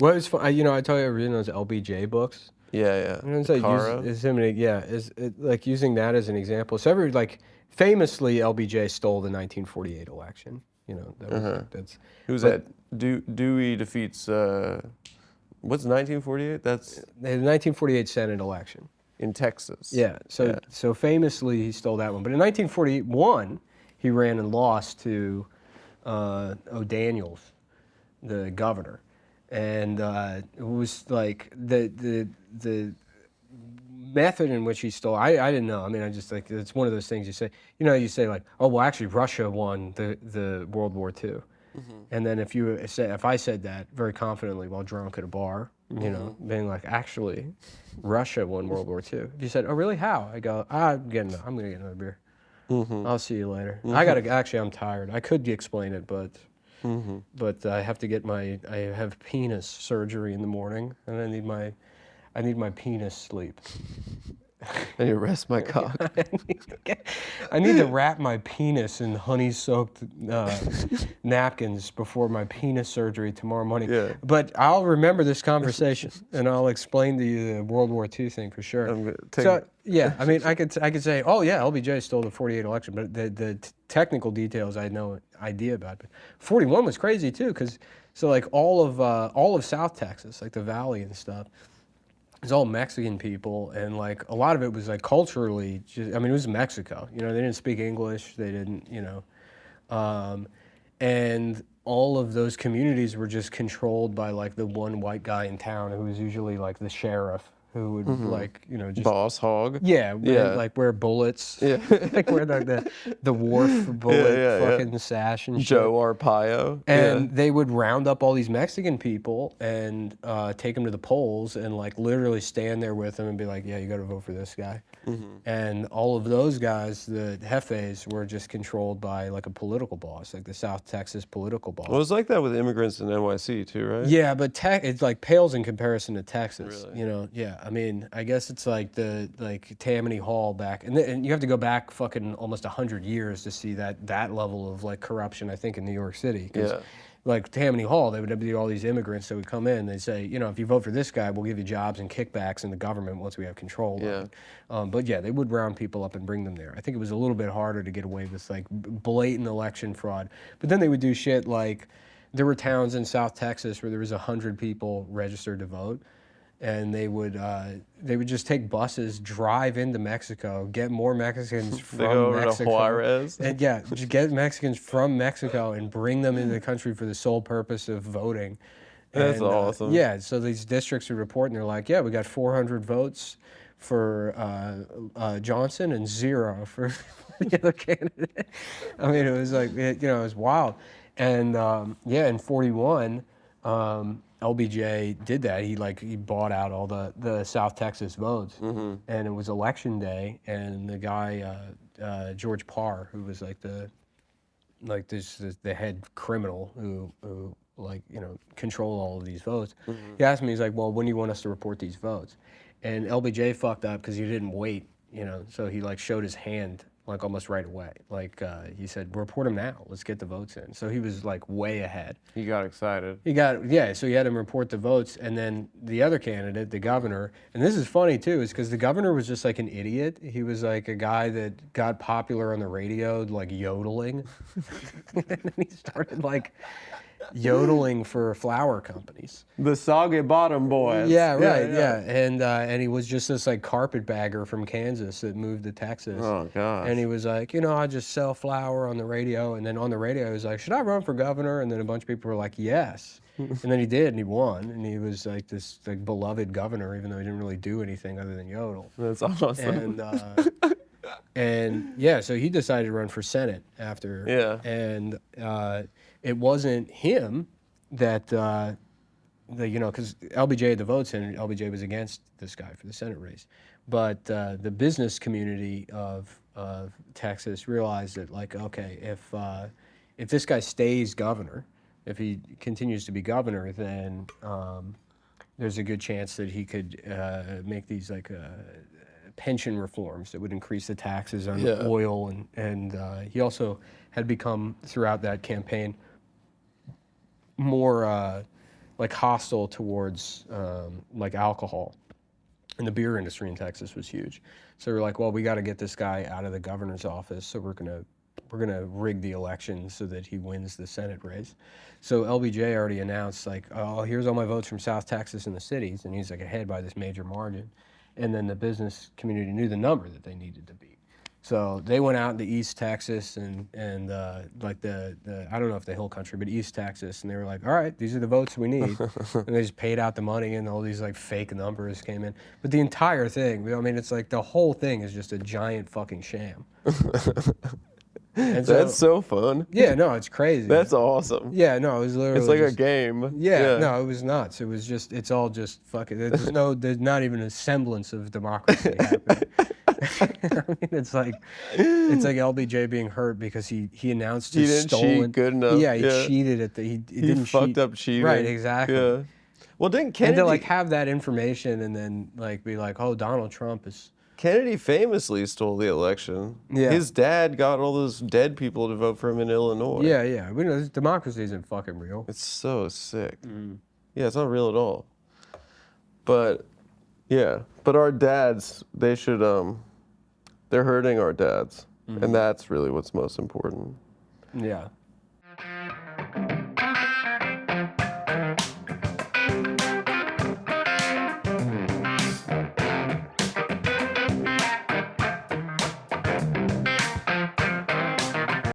Well, it's fun. I told you I was reading those LBJ books. Yeah. And it's like Caro. like using that as an example. So famously, LBJ stole the 1948 election. That was that's. Who was But that? Dewey defeats. What's 1948? That's the 1948 Senate election. in Texas. Yeah. So famously, he stole that one. But in 1941, he ran and lost to O'Daniels, the governor, and it was like the method in which he stole. I didn't know. I mean, I just like it's one of those things you say. You say like, oh well, actually Russia won the World War II, and then if I said that very confidently while drunk at a bar, being like, actually, Russia won World War II. If you said, oh really, how? I go, I'm gonna get another beer. I'll see you later. I'm tired. I could explain it, but I have to get I have penis surgery in the morning, and I need my penis sleep. I need to rest my cock. I need to wrap my penis in honey-soaked napkins before my penis surgery tomorrow morning. Yeah. But I'll remember this conversation, and I'll explain to you the World War II thing for sure. I mean, I could say, oh yeah, LBJ stole the 48 election, but the technical details I had no idea about. But 41 was crazy too, because like all of South Texas, like the Valley and stuff, it's all Mexican people, and like a lot of it was like culturally, it was Mexico. They didn't speak English. They didn't, and all of those communities were just controlled by like the one white guy in town who was usually like the sheriff, who would just boss hog. Yeah. Like wear bullets. Yeah. Like wear the Wharf bullet fucking sash and shit. Joe Arpaio. And they would round up all these Mexican people and take them to the polls and like literally stand there with them and be like, yeah, you got to vote for this guy. And all of those guys, the jefes, were just controlled by like a political boss, like the South Texas political boss. Well, it was like that with immigrants in NYC too, right? Yeah, but it like pales in comparison to Texas. Really? Yeah. I mean, I guess it's like like Tammany Hall back, and you have to go back fucking almost 100 years to see that level of like corruption. I think in New York City. Yeah. Like Tammany Hall, they would be all these immigrants that would come in. They'd say, if you vote for this guy, we'll give you jobs and kickbacks in the government once we have control. Yeah. Of it. But yeah, they would round people up and bring them there. I think it was a little bit harder to get away with like blatant election fraud. But then they would do shit like there were towns in South Texas where there was 100 people registered to vote. And they would just take buses, drive into Mexico, get more Mexicans from They go over Mexico. to Juarez. And just get Mexicans from Mexico and bring them into the country for the sole purpose of voting. That's awesome. So these districts would report, and they're like, yeah, we got 400 votes for Johnson and 0 for the other candidate. I mean, it was like, it was wild. And in 41, LBJ did that. He bought out all the South Texas votes, and it was election day. And the guy George Parr, who was like the head criminal who controlled all of these votes, he asked me, he's like, well, when do you want us to report these votes? And LBJ fucked up because he didn't wait, so he like showed his hand like almost right away. Like he said, report him now. Let's get the votes in. So he was like way ahead. He got excited. So he had him report the votes, and then the other candidate, the governor, and this is funny too, is because the governor was just like an idiot. He was like a guy that got popular on the radio, like yodeling. And then he started like yodeling for flower companies. The Soggy Bottom Boys. Yeah, right. Yeah. And he was just this like carpetbagger from Kansas that moved to Texas. Oh gosh. And he was like, I just sell flour on the radio. And then on the radio, he was like, should I run for governor? And then a bunch of people were like, yes. And then he did, and he won. And he was like this like beloved governor, even though he didn't really do anything other than yodel. That's awesome. So he decided to run for Senate after. Yeah. And it wasn't him that, because LBJ had the votes and LBJ was against this guy for the Senate race. But the business community of Texas realized that, like, okay, if this guy stays governor, if he continues to be governor, then there's a good chance that he could make these like pension reforms that would increase the taxes on oil, and he also had become throughout that campaign more like hostile towards like alcohol. And the beer industry in Texas was huge. So we're like, well, we got to get this guy out of the governor's office. So we're gonna rig the election so that he wins the Senate race. So LBJ already announced like, oh, here's all my votes from South Texas and the cities, and he's like ahead by this major margin. And then the business community knew the number that they needed to beat. So they went out into East Texas and like the I don't know if the Hill Country, but East Texas, and they were like, all right, these are the votes we need, and they just paid out the money, and all these like fake numbers came in. But the entire thing, I mean, it's like the whole thing is just a giant fucking sham. And That's so fun. Yeah, no, it's crazy. That's awesome. Yeah, no, it was literally. It's like just, a game. Yeah, no, it was nuts. It was just, it's all just fucking. There's not even a semblance of democracy happening. I mean, it's like LBJ being hurt because he announced He his didn't stolen. cheat good enough. Yeah, he cheated at the. He didn't fucked cheat. up cheating. Right, exactly. Yeah. Well, didn't And Kennedy? to like have that information and then like be like, oh, Donald Trump is. Kennedy famously stole the election. Yeah. His dad got all those dead people to vote for him in Illinois. Yeah, yeah. We know democracy isn't fucking real. It's so sick. Mm. Yeah, it's not real at all. But yeah, but our dads, they should they're hurting our dads. And that's really what's most important. Yeah.